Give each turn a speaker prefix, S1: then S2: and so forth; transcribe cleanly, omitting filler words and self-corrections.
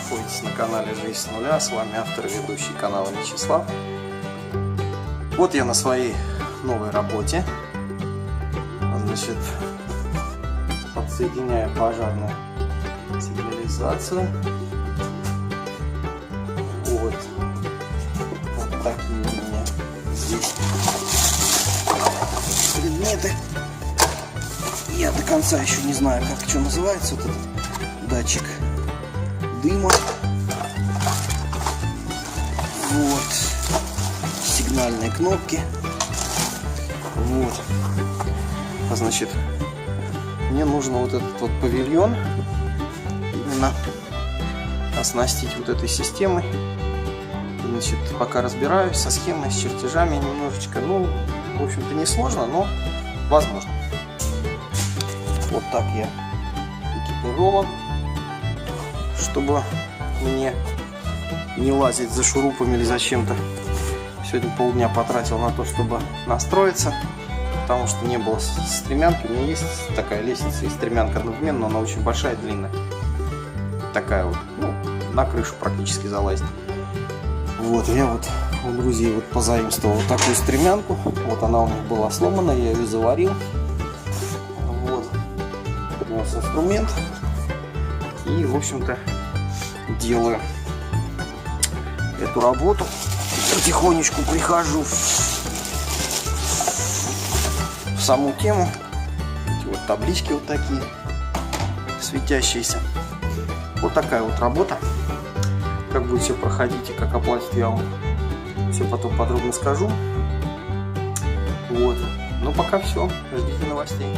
S1: находитесь на канале «Жизнь с нуля». С вами автор и ведущий канала Вячеслав. Вот я на своей новой работе. Значит, подсоединяю пожарную сигнализацию. Вот такие у меня здесь предметы. Я до конца еще не знаю, как что называется. Вот этот датчик дыма. Вот сигнальные кнопки. Вот. Значит, мне нужно вот этот вот павильон именно оснастить вот этой системой. Значит, пока разбираюсь со схемой, с чертежами немножечко. Ну, в общем-то, не сложно, но возможно. Вот так я экипирован, чтобы мне не лазить за шурупами или за чем-то. Сегодня полдня потратил на то, чтобы настроиться, потому что не было стремянки. У меня есть такая лестница и стремянка одновременно, но она очень большая, длинная. Такая вот, ну, на крышу практически залазит. Вот, я вот у друзей вот позаимствовал вот такую стремянку. Вот она у них была сломана, я ее заварил. Вот у нас инструмент. И, в общем-то, делаю эту работу. Потихонечку прихожу в саму тему. Эти вот таблички вот такие светящиеся. Вот такая вот работа. Как будет все проходить и как оплатить, я вам все потом подробно скажу. Вот. Но пока все. Ждите новостей.